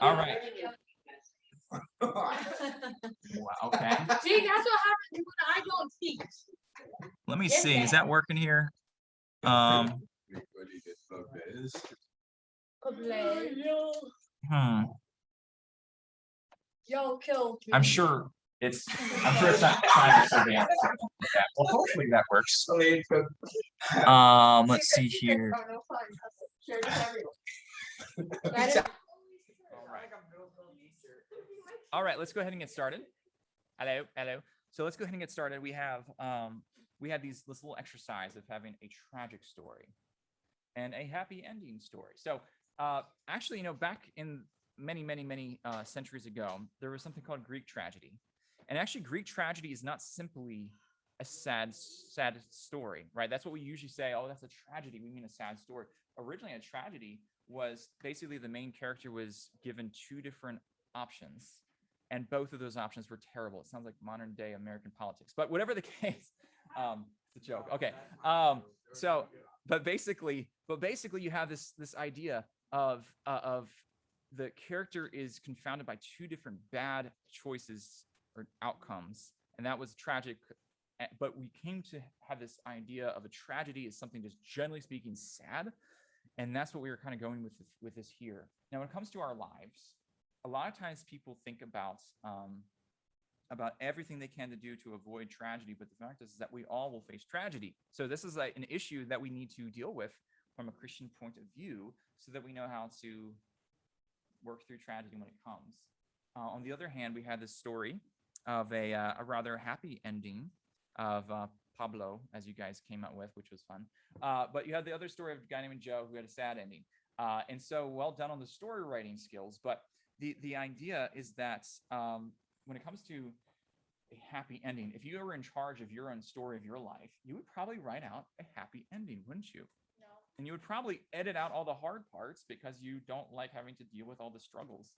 All right. Wow, okay. See, that's what happens when I don't teach. Let me see. Is that working here? Hmm. Yo, kill. I'm sure it's not trying to surveillance. Well, hopefully that works. Let's see here. All right, let's go ahead and get started. Hello. So let's go ahead and get started. We have this little exercise of having a tragic story and a happy ending story. So actually, back in many centuries ago, there was something called Greek tragedy. And actually, Greek tragedy is not simply a sad story, right? That's what we usually say. Oh, that's a tragedy. We mean a sad story. Originally, a tragedy was basically the main character was given two different options, and both of those options were terrible. It sounds like modern day American politics, but whatever the case, it's a joke. Okay. But basically, you have this idea of the character is confounded by two different bad choices or outcomes, and that was tragic. But we came to have this idea of a tragedy as something just generally speaking sad, and that's what we were kind of going with this here. Now, when it comes to our lives, a lot of times people think about everything they can to do to avoid tragedy, but the fact is that we all will face tragedy. So this is an issue that we need to deal with from a Christian point of view, so that we know how to work through tragedy when it comes. On the other hand, we had this story of a rather happy ending of Pablo, as you guys came out with, which was fun. But you had the other story of a guy named Joe who had a sad ending. And so well done on the story writing skills. But the idea is that when it comes to a happy ending, if you were in charge of your own story of your life, you would probably write out a happy ending, wouldn't you? No. And you would probably edit out all the hard parts because you don't like having to deal with all the struggles.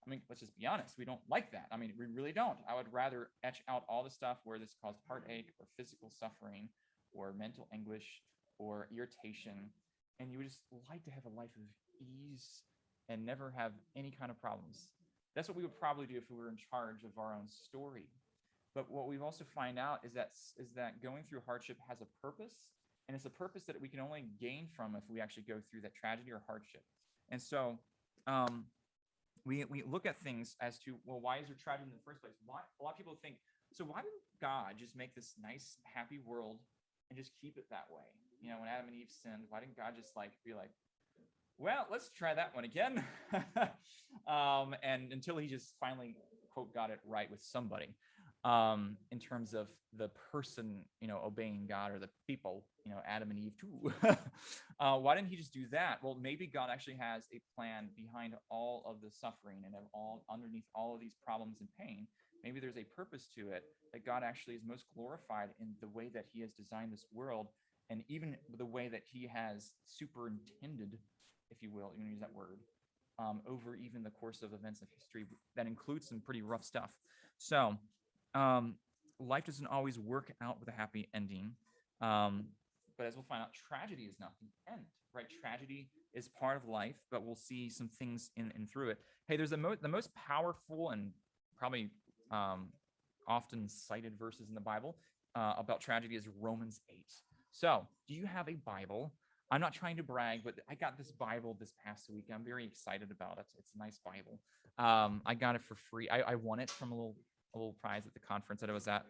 I mean, let's just be honest. We don't like that. I mean, we really don't. I would rather etch out all the stuff where this caused heartache or physical suffering or mental anguish or irritation. And you would just like to have a life of ease and never have any kind of problems. That's what we would probably do if we were in charge of our own story. But what we've also find out is that going through hardship has a purpose, and it's a purpose that we can only gain from if we actually go through that tragedy or hardship. And so we look at things as to, well, why is there tragedy in the first place? Why, a lot of people think, so why didn't God just make this nice, happy world and just keep it that way? When Adam and Eve sinned, why didn't God just be like, well, let's try that one again? And until he just finally, quote, got it right with somebody. In terms of the person, obeying God, or the people, Adam and Eve too. Why didn't he just do that? Well, maybe God actually has a plan behind all of the suffering and underneath all of these problems and pain. Maybe there's a purpose to it, that God actually is most glorified in the way that he has designed this world, and even the way that he has superintended, if you will, use that word, over even the course of events of history that includes some pretty rough stuff. So life doesn't always work out with a happy ending. But as we'll find out, tragedy is not the end, right? Tragedy is part of life, but we'll see some things in through it. Hey, there's the most powerful and probably often cited verses in the Bible about tragedy is Romans 8. So do you have a Bible? I'm not trying to brag, but I got this Bible this past week. I'm very excited about it. It's a nice Bible. I got it for free. I won it from a little prize at the conference that I was at.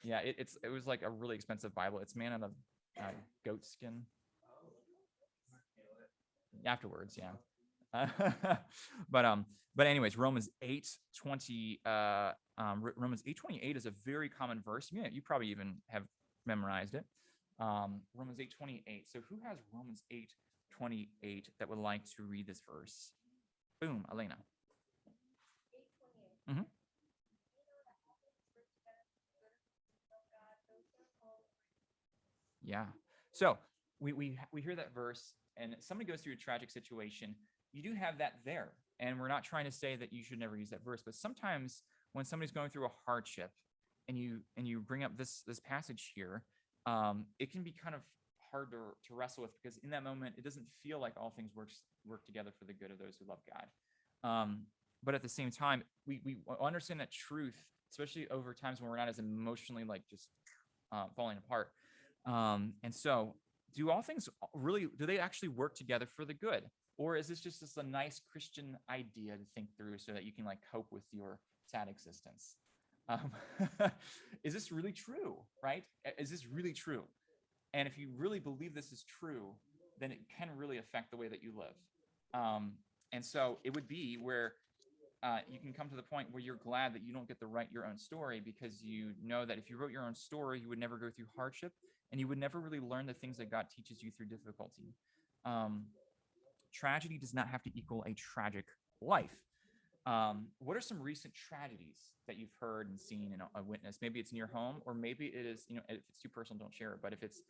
Yeah, it was like a really expensive Bible. It's made out of goat skin. Afterwards, yeah. But anyways, Romans 8:20. Romans 8:28 is a very common verse. Yeah, you probably even have memorized it. Romans 8:28. So who has Romans 8:28 that would like to read this verse? Boom, Elena. Mm-hmm. Yeah. So we hear that verse, and somebody goes through a tragic situation. You do have that there, and we're not trying to say that you should never use that verse, but sometimes when somebody's going through a hardship, and you bring up this passage here, it can be kind of hard to wrestle with, because in that moment it doesn't feel like all things work together for the good of those who love God. But at the same time, we understand that truth, especially over times when we're not as emotionally like just falling apart. And so, do all things really do they actually work together for the good, or is this just a nice Christian idea to think through so that you can like cope with your sad existence? Um, is this really true? Right? Is this really true? And if you really believe this is true, then it can really affect the way that you live. Um, and so it would be where you can come to the point where you're glad that you don't get to write your own story because you know that if you wrote your own story, you would never go through hardship and you would never really learn the things that God teaches you through difficulty. Um, Tragedy does not have to equal a tragic life. What are some recent tragedies that you've heard and seen and witnessed? Maybe it's in your home, or maybe it is, if it's too personal, don't share it. But if it's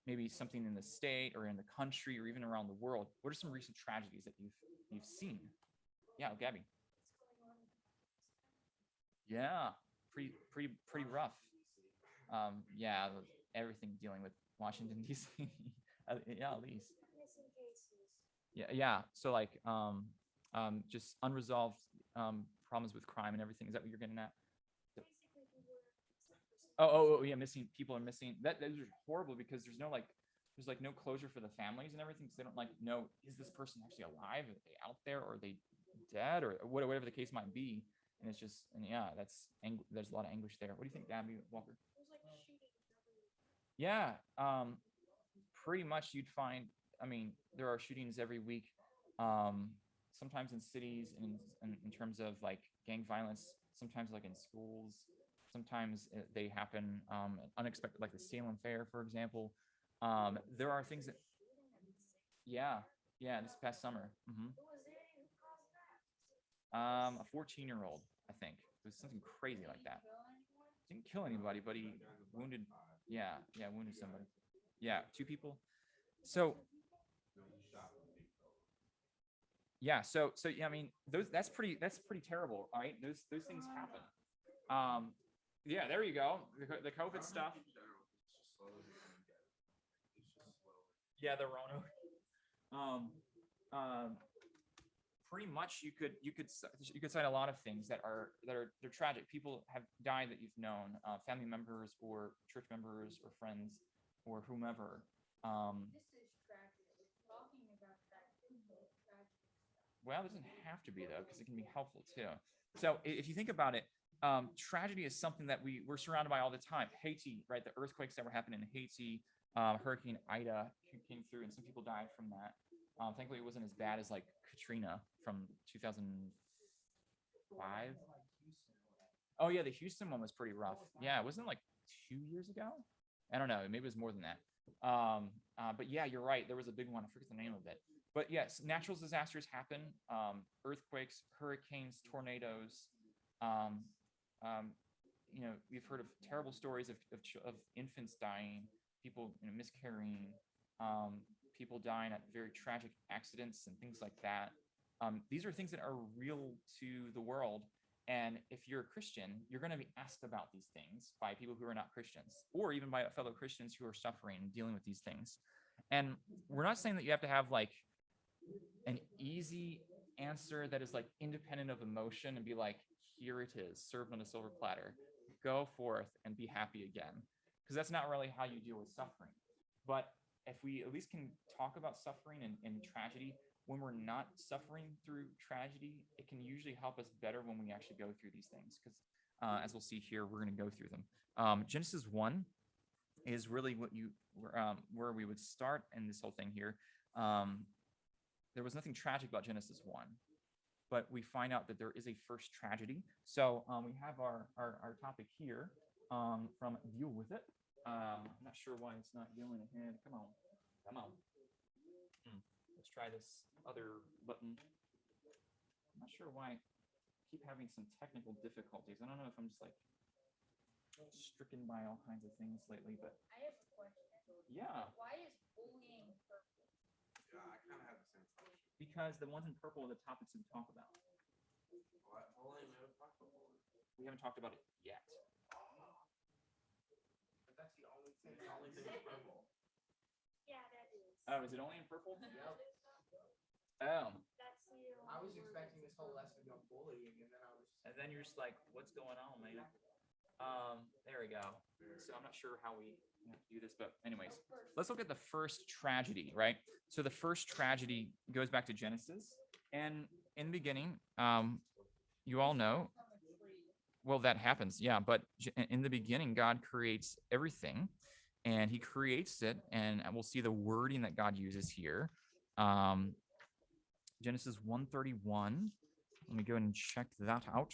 maybe something in the state or in the country or even around the world, what are some recent tragedies that you've seen? Yeah, Gabby. Yeah, pretty rough. Yeah, everything dealing with Washington D.C. Yeah, at least. Yeah. So like, just unresolved problems with crime and everything. Is that what you're getting at? Oh, yeah, missing people are missing. Those are horrible because there's like no closure for the families and everything because they don't like know, is this person actually alive? Are they out there or are they dead or whatever the case might be? And it's just, and yeah, there's a lot of anguish there. What do you think, Gabby Walker? Yeah, pretty much you'd find, I mean, there are shootings every week, um, sometimes in cities and in terms of like gang violence, sometimes like in schools, sometimes they happen unexpected, like the Salem Fair, for example. There are things that, yeah, yeah, this past summer. A 14-year-old, I think. It was something crazy like that. Didn't kill anybody, but he wounded, yeah, wounded somebody. Yeah, two people. So yeah, so yeah, I mean, that's pretty terrible, right? Those things happen. Um, yeah, there you go. The COVID stuff. Yeah, the Rona. Um, um, Pretty much you could cite a lot of things they're tragic. People have died that you've known, family members or church members or friends or whomever. Um, Well, it doesn't have to be though, because it can be helpful too. So if you think about it, tragedy is something that we're surrounded by all the time. Haiti, right? The earthquakes that were happening in Haiti, Hurricane Ida came through, and some people died from that. Thankfully, it wasn't as bad as like Katrina from 2005. Oh yeah, the Houston one was pretty rough. Yeah, it wasn't like 2 years ago. I don't know. Maybe it was more than that. But yeah, you're right. There was a big one. I forget the name of it. But yes, natural disasters happen. Earthquakes, hurricanes, tornadoes. Um, we've heard of terrible stories of infants dying, people miscarrying, um, people dying at very tragic accidents and things like that. These are things that are real to the world. And if you're a Christian, you're going to be asked about these things by people who are not Christians, or even by fellow Christians who are suffering and dealing with these things. And we're not saying that you have to have like an easy answer that is like independent of emotion and be like, here it is, served on a silver platter. Go forth and be happy again. Because that's not really how you deal with suffering. But if we at least can talk about suffering and tragedy when we're not suffering through tragedy, it can usually help us better when we actually go through these things. Because as we'll see here, we're going to go through them. Genesis 1 is really where we would start in this whole thing here. There was nothing tragic about Genesis 1, but we find out that there is a first tragedy. So we have our topic here from Deal With It. I'm not sure why it's not going ahead. Come on. Let's try this other button. I'm not sure why I keep having some technical difficulties. I don't know if I'm just like stricken by all kinds of things lately, but I have a question. yeah. Why is bullying purple? Yeah, I kind of have the same question. Because the ones in purple are the topics we talk about. What? Bullying? We haven't talked about bullying. We haven't talked about it yet. But that's the only thing. It's the only thing that's purple. Yeah, that is. Oh, is it only in purple? Yeah. Oh. That's the. I I was expecting this whole lesson to be on bullying, and then I was. And then you're just like, what's going on, man? There we go. So I'm not sure how we do this, but anyways, let's look at the first tragedy, right? So the first tragedy goes back to Genesis, and in the beginning, you all know, well, that happens, yeah. But in the beginning, God creates everything, and He creates it, and we'll see the wording that God uses here. Genesis 1:31. Let me go ahead and check that out.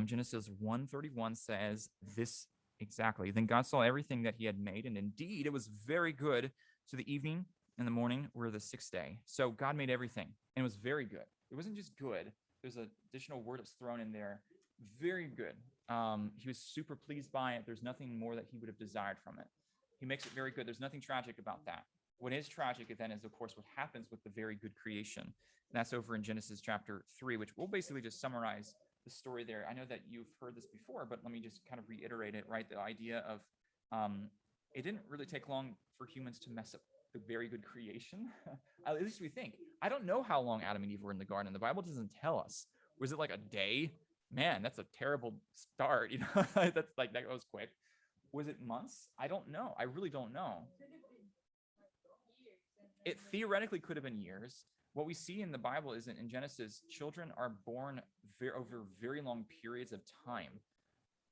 Genesis 1:31 says this exactly. Then God saw everything that He had made, and indeed it was very good. So the evening and the morning were the sixth day. So God made everything, and it was very good. It wasn't just good. There's an additional word that's thrown in there. Very good. He was super pleased by it. There's nothing more that He would have desired from it. He makes it very good. There's nothing tragic about that. What is tragic then is, of course, what happens with the very good creation. And that's over in Genesis chapter 3, which we'll basically just summarize the story there. I know that you've heard this before, but let me just kind of reiterate it, right? The idea of it didn't really take long for humans to mess up the very good creation. At least we think. I don't know how long Adam and Eve were in the garden. The Bible doesn't tell us. Was it like a day? Man, that's a terrible start. You know, that's like that goes quick. Was it months? I don't know. I really don't know. Could have been like years. It theoretically could have been years. What we see in the Bible is that in Genesis, children are born over very long periods of time.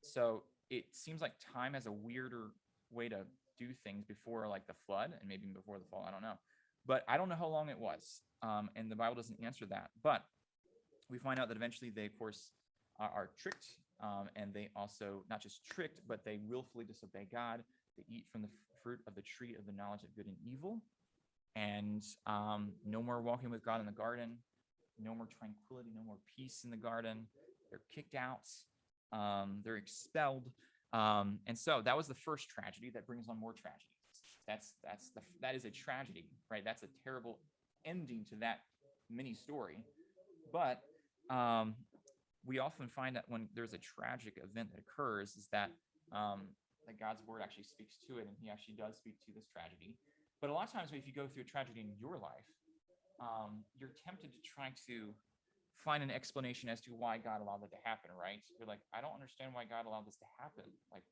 So it seems like time has a weirder way to do things before like the flood and maybe before the fall. I don't know. But I don't know how long it was. And the Bible doesn't answer that. But we find out that eventually they, of course, are tricked. And they also, not just tricked, but they willfully disobey God. They eat from the fruit of the tree of the knowledge of good and evil. And no more walking with God in the garden, no more tranquility, no more peace in the garden. They're kicked out, they're expelled, and so that was the first tragedy. That brings on more tragedies. That is a tragedy, right? That's a terrible ending to that mini story. But we often find that when there's a tragic event that occurs, is that God's word actually speaks to it, and He actually does speak to this tragedy. But a lot of times, if you go through a tragedy in your life, you're tempted to try to find an explanation as to why God allowed that to happen, right? You're like, I don't understand why God allowed this to happen. Like,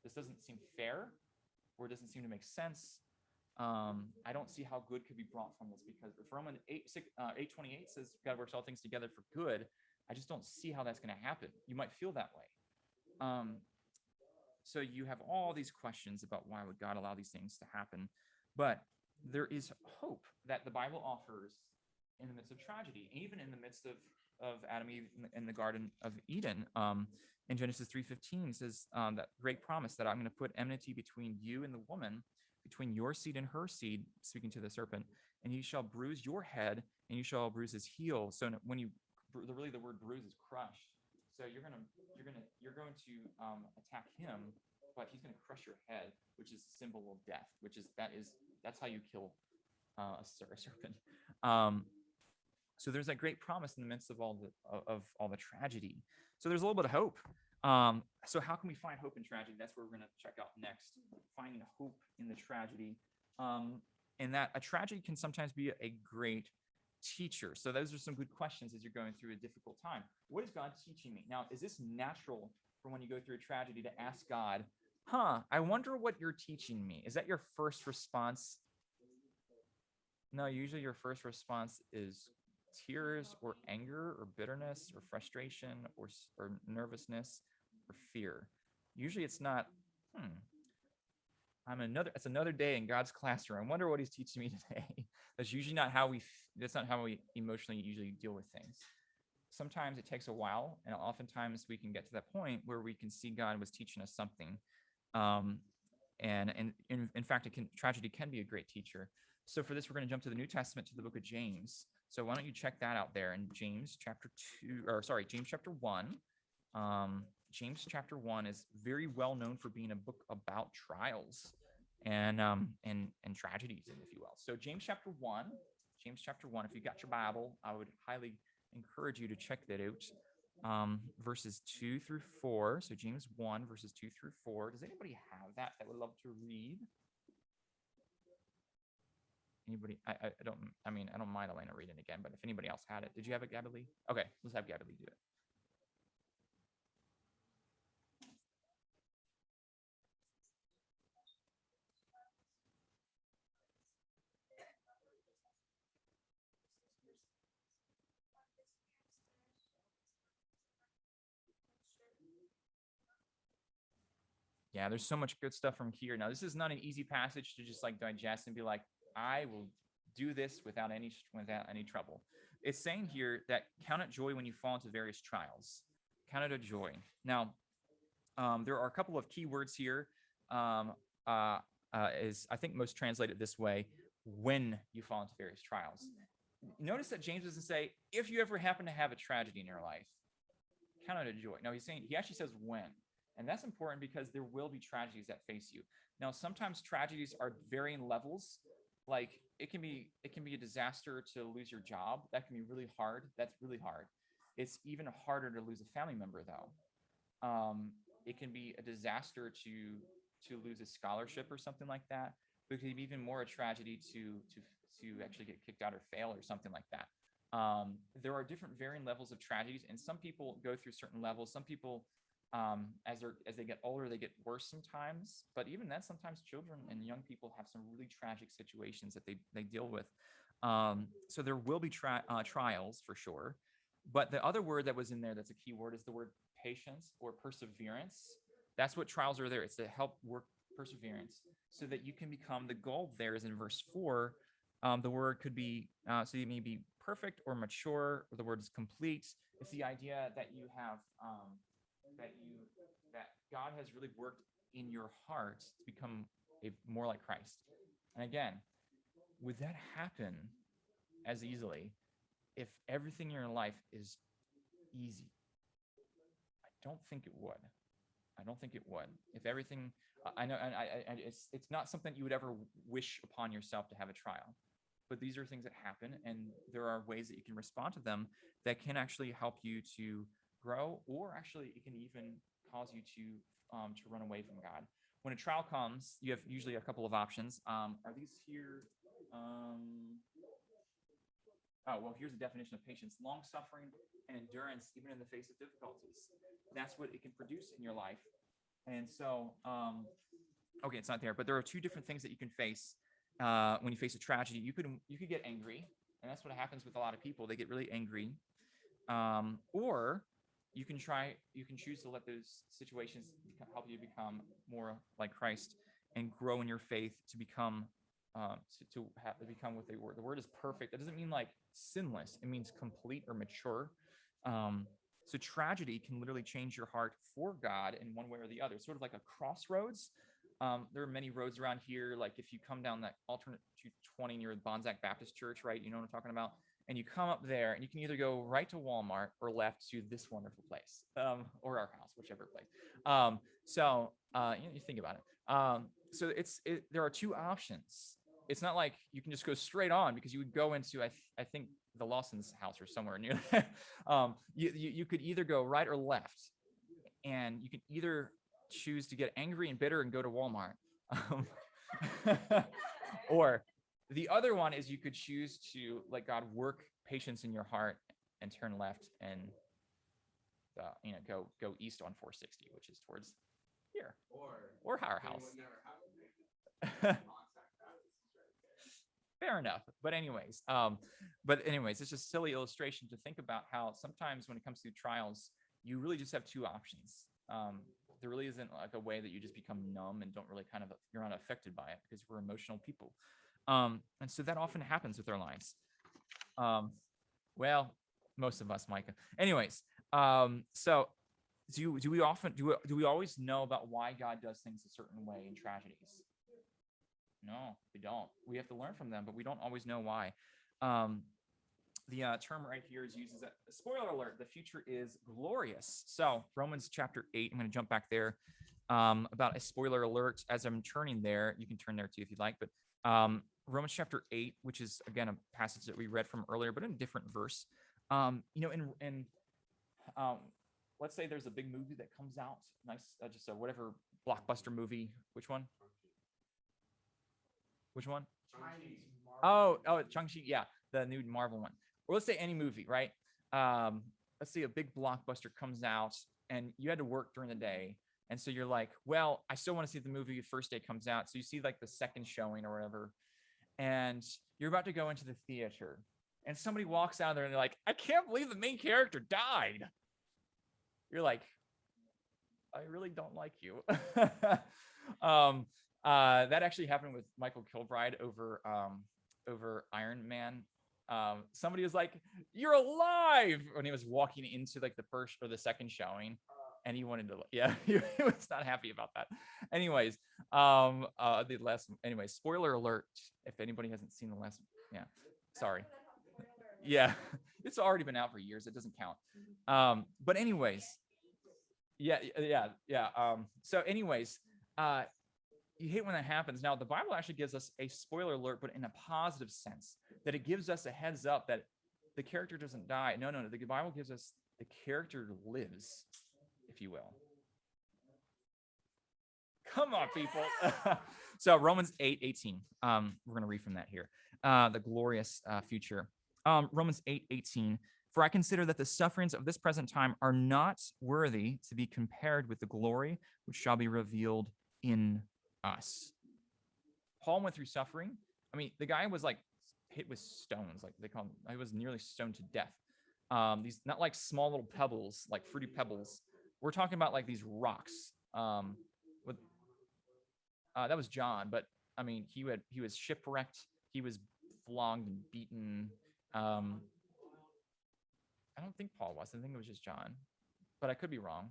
this doesn't seem fair, or it doesn't seem to make sense. I don't see how good could be brought from this, because if Romans 8:28 says God works all things together for good, I just don't see how that's going to happen. You might feel that way. So you have all these questions about why would God allow these things to happen. But there is hope that the Bible offers in the midst of tragedy, even in the midst of Adam and Eve in the Garden of Eden. In Genesis 3:15 says that great promise that I'm going to put enmity between you and the woman, between your seed and her seed, speaking to the serpent, and he shall bruise your head and you shall bruise his heel. So when you really the word bruise is crush. So you're going to attack him, but he's going to crush your head, which is a symbol of death. That's how you kill a serpent. So there's that great promise in the midst of all the tragedy. So there's a little bit of hope. So how can we find hope in tragedy? That's what we're going to check out next. Finding hope in the tragedy, and that a tragedy can sometimes be a great teacher. So those are some good questions as you're going through a difficult time. What is God teaching me? Now, is this natural for when you go through a tragedy to ask God, I wonder what you're teaching me? Is that your first response? No, usually your first response is tears or anger or bitterness or frustration or nervousness or fear. Usually it's not, it's another day in God's classroom. I wonder what he's teaching me today. That's usually not that's not how we emotionally usually deal with things. Sometimes it takes a while, and oftentimes we can get to that point where we can see God was teaching us something. And in fact, tragedy can be a great teacher. So for this, we're going to jump to the New Testament, to the book of James. So why don't you check that out there in James chapter 1. James chapter 1 is very well known for being a book about trials and tragedies, if you will. So James chapter 1, if you got your Bible, I would highly encourage you to check that out. Verses 2 through 4. So James 1, verses 2 through 4. Does anybody have that would love to read? Anybody? I don't. I mean, I don't mind Elena reading it again, but if anybody else had it, did you have it, Gabby Lee? Okay, let's have Gabby Lee do it. Yeah, there's so much good stuff from here. Now, this is not an easy passage to just like digest and be like, I will do this without any trouble. It's saying here that count it joy when you fall into various trials. Count it a joy. Now, there are a couple of key words here. Um, is I think most translated this way: when you fall into various trials. Notice that James doesn't say if you ever happen to have a tragedy in your life, count it a joy. No, he actually says when. And that's important because there will be tragedies that face you. Now, sometimes tragedies are varying levels. Like it can be a disaster to lose your job. That can be really hard. That's really hard. It's even harder to lose a family member though. It can be a disaster to lose a scholarship or something like that. But it can be even more a tragedy to actually get kicked out or fail or something like that. There are different varying levels of tragedies, and some people go through certain levels. Some people as they get older, they get worse sometimes, but even then, sometimes children and young people have some really tragic situations that they deal with. So there will be trials for sure, but the other word that was in there that's a key word is the word patience or perseverance. That's what trials are there. It's to help work perseverance so that you can become, the goal there is in verse 4. The word could be so you may be perfect or mature, or the word is complete. It's the idea that you have that God has really worked in your heart to become more like Christ. And again, would that happen as easily if everything in your life is easy? I don't think it would. I don't think it would. If everything, I know, and it's not something you would ever wish upon yourself to have a trial, but these are things that happen, and there are ways that you can respond to them that can actually help you to grow, or actually it can even cause you to run away from God. When a trial comes, you have usually a couple of options. Are these here? Oh, well, here's a definition of patience: long suffering and endurance, even in the face of difficulties. That's what it can produce in your life. And so, okay, it's not there, but there are two different things that you can face when you face a tragedy. You could get angry, and that's what happens with a lot of people. They get really angry, or you can choose to let those situations help you become more like Christ and grow in your faith to become become what they were. The word is perfect. That doesn't mean like sinless. It means complete or mature. So tragedy can literally change your heart for God in one way or the other. Sort of like a crossroads. There are many roads around here. Like if you come down that alternate 220 near Bonsack Baptist Church, right? You know what I'm talking about? And you come up there and you can either go right to Walmart or left to this wonderful place, or our house, whichever place. You think about it. So there are two options. It's not like you can just go straight on, because you would go into, I think the Lawson's house or somewhere near there. You could either go right or left, and you can either choose to get angry and bitter and go to Walmart. Or the other one is you could choose to let God work patience in your heart and turn left and go east on 460, which is towards here, or our house. Fair enough. But anyways, it's just a silly illustration to think about how sometimes when it comes to trials, you really just have two options. There really isn't like a way that you just become numb and don't really you're not affected by it, because we're emotional people. And so that often happens with our lives. Well, most of us, Micah. Anyways, so do we always know about why God does things a certain way in tragedies? No, we don't. We have to learn from them, but we don't always know why. The term right here is used as a spoiler alert. The future is glorious. So Romans chapter 8, I'm going to jump back there about a spoiler alert. As I'm turning there, you can turn there too if you'd like. But Romans chapter 8, which is, again, a passage that we read from earlier, but in a different verse. Let's say there's a big movie that comes out, just a whatever blockbuster movie. Which one? Which one? Chinese Oh, Shang-Chi, yeah, the new Marvel one. Or let's say any movie, right? Let's say a big blockbuster comes out and you had to work during the day. And so you're like, well, I still want to see the movie the first day comes out. So you see like the second showing or whatever, and you're about to go into the theater. And somebody walks out there and they're like, I can't believe the main character died. You're like, I really don't like you. That actually happened with Michael Kilbride over Iron Man. Somebody was like, "You're alive!" when he was walking into like the first or the second showing, and he wanted to, yeah, he was not happy about that. Anyways, the last, anyway, spoiler alert. If anybody hasn't seen the last, yeah, sorry, yeah, it's already been out for years. It doesn't count. But anyways, yeah. So anyways, you hate when that happens. Now, the Bible actually gives us a spoiler alert, but in a positive sense, that it gives us a heads up that the character doesn't die. No. The Bible gives us the character lives, if you will. Come on, people. So Romans 8:18. We're going to read from that here. The glorious future. Romans 8:18. For I consider that the sufferings of this present time are not worthy to be compared with the glory which shall be revealed in us. Paul went through suffering. I mean, the guy was like hit with stones, like they call him. He was nearly stoned to death. These not like small little pebbles, like fruity pebbles. We're talking about like these rocks. With that was John, but I mean, he was shipwrecked. He was flogged and beaten. I don't think Paul was. I think it was just John, but I could be wrong.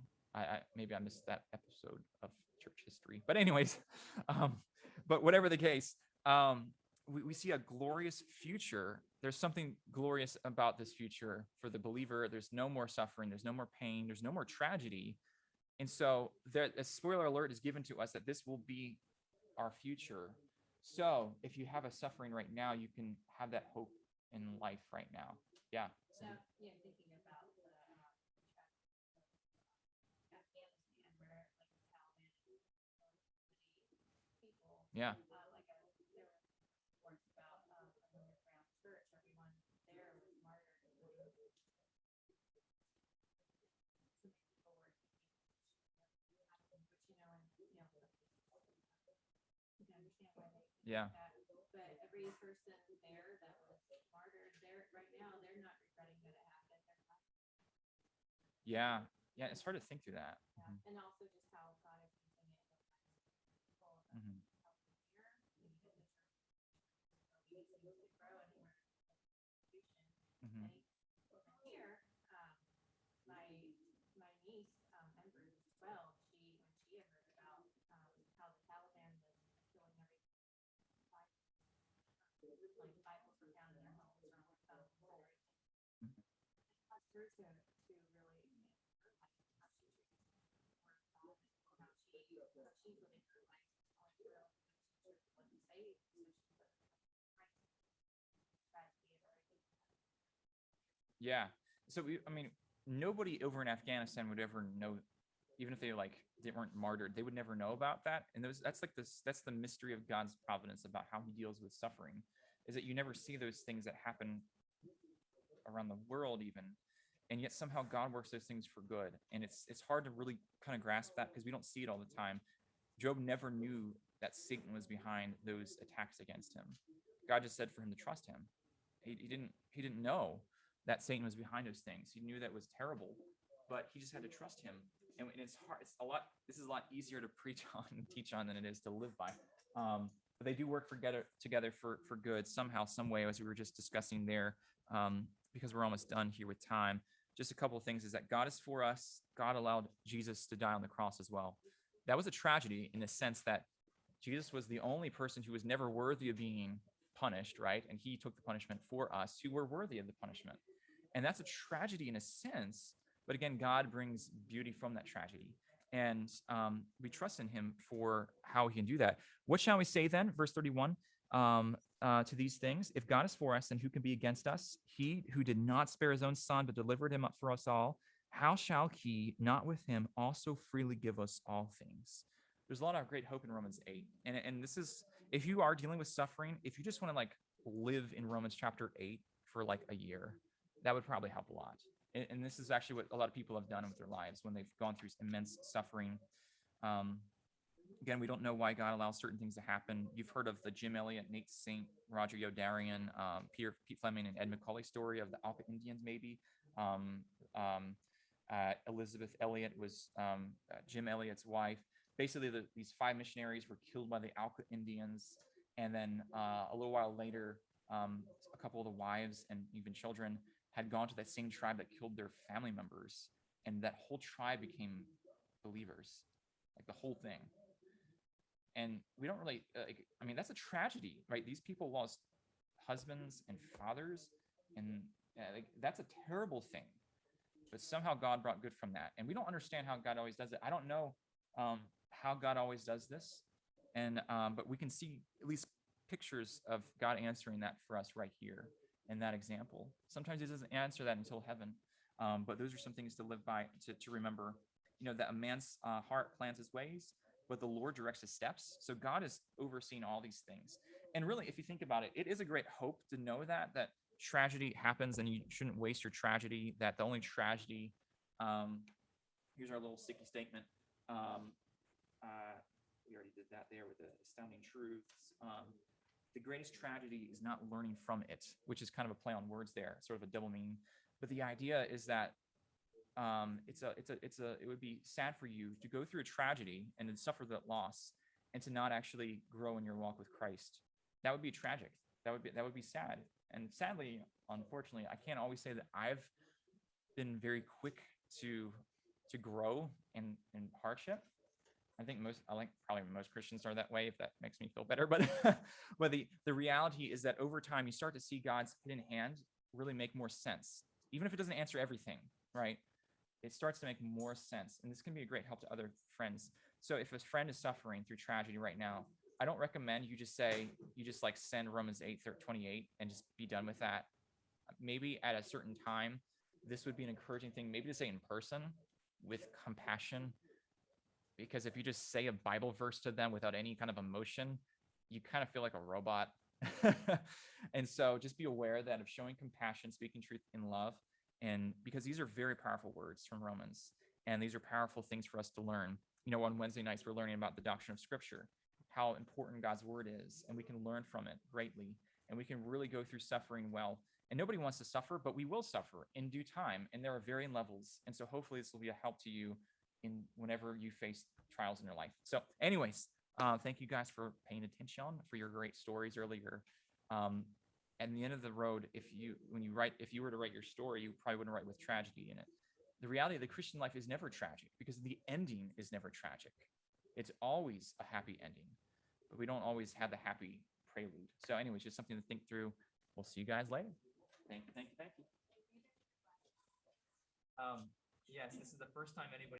Maybe I missed that episode of church history. But anyways, but whatever the case, we see a glorious future. There's something glorious about this future for the believer. There's no more suffering. There's no more pain. There's no more tragedy. And so a spoiler alert is given to us that this will be our future. So if you have a suffering right now, you can have that hope in life right now. Yeah. So, yeah, thinking about the Afghanistan, where like the Taliban people, Yeah. there were reports about underground church. Everyone there was martyred. Some people were thinking happened, but you can understand why they Yeah. that. But every person there that was martyred there right now, they're not regretting that it happened. They're not, Yeah. It's hard to think through that. and also just how God is using it. People Mhm. helping here, we needed the church. We need to grow anywhere. Mhm. Over here, my niece, Ember, as well. When she had heard about how the Taliban was killing everything, like Bibles were found in their homes or on phones and everything. Mhm. It caused her to really how she treats how she's living her life, going through wasn't saved, so she put tragedy of everything. Yeah. So I mean, nobody over in Afghanistan would ever know, even if they weren't martyred, they would never know about that. And that's the mystery of God's providence about how he deals with suffering, is that you never see those things that happen around the world even. And yet somehow God works those things for good. And it's hard to really kind of grasp that because we don't see it all the time. Job never knew that Satan was behind those attacks against him. God just said for him to trust him. He didn't know that Satan was behind those things. He knew that was terrible, but he just had to trust him. And it's hard. This is a lot easier to preach on and teach on than it is to live by. But they do work together for good somehow, some way, as we were just discussing there. Because we're almost done here with time. Just a couple of things is that God is for us. God allowed Jesus to die on the cross as well. That was a tragedy in the sense that Jesus was the only person who was never worthy of being punished, right? And he took the punishment for us who were worthy of the punishment. And that's a tragedy in a sense, but again, God brings beauty from that tragedy. And we trust in him for how he can do that. What shall we say then? Verse 31, to these things, if God is for us, then who can be against us? He who did not spare his own son, but delivered him up for us all, how shall he not with him also freely give us all things? There's a lot of great hope in Romans 8. And this is, if you are dealing with suffering, if you just want to live in Romans chapter 8 for like a year. That would probably help a lot. And this is actually what a lot of people have done with their lives when they've gone through immense suffering. Again, we don't know why God allows certain things to happen. You've heard of the Jim Elliot, Nate Saint, Roger Yodarian, Pete Fleming, and Ed Macaulay story of the Alka Indians, maybe. Elizabeth Elliot was Jim Elliot's wife. Basically, these 5 missionaries were killed by the Alka Indians. And then a little while later, a couple of the wives and even children had gone to that same tribe that killed their family members. And that whole tribe became believers, like the whole thing. And we don't really, I mean, that's a tragedy, right? These people lost husbands and fathers, and like, that's a terrible thing. But somehow God brought good from that. And we don't understand how God always does it. I don't know how God always does this. And but we can see at least pictures of God answering that for us right here in that example. Sometimes he doesn't answer that until heaven. But those are some things to live by, to remember, that a man's heart plans his ways, but the Lord directs his steps. So God is overseeing all these things. And really, if you think about it, it is a great hope to know that tragedy happens and you shouldn't waste your tragedy, that the only tragedy, here's our little sticky statement. We already did that there with the astounding truths. The greatest tragedy is not learning from it, which is kind of a play on words there, sort of a double meaning. But the idea is that it would be sad for you to go through a tragedy and then suffer that loss and to not actually grow in your walk with Christ. That would be tragic. That would be sad. And sadly, unfortunately, I can't always say that I've been very quick to grow in hardship. I think probably most Christians are that way, if that makes me feel better. But but the reality is that over time you start to see God's hidden hand really make more sense, even if it doesn't answer everything, right? It starts to make more sense. And this can be a great help to other friends. So if a friend is suffering through tragedy right now, I don't recommend you just send Romans 8:28 and just be done with that. Maybe at a certain time, this would be an encouraging thing, maybe to say in person with compassion. Because if you just say a Bible verse to them without any kind of emotion, you kind of feel like a robot. And so just be aware that of showing compassion, speaking truth in love, and because these are very powerful words from Romans, and these are powerful things for us to learn. On Wednesday nights, we're learning about the doctrine of Scripture, how important God's word is, and we can learn from it greatly, and we can really go through suffering well. And nobody wants to suffer, but we will suffer in due time, and there are varying levels. And so hopefully this will be a help to you in whenever you face trials in your life. So anyways, thank you guys for paying attention, for your great stories earlier. At the end of the road, if you were to write your story, you probably wouldn't write with tragedy in it. The reality of the Christian life is never tragic because the ending is never tragic. It's always a happy ending, but we don't always have the happy prelude. So anyways, just something to think through. We'll see you guys later. Thank you. Yes, this is the first time anybody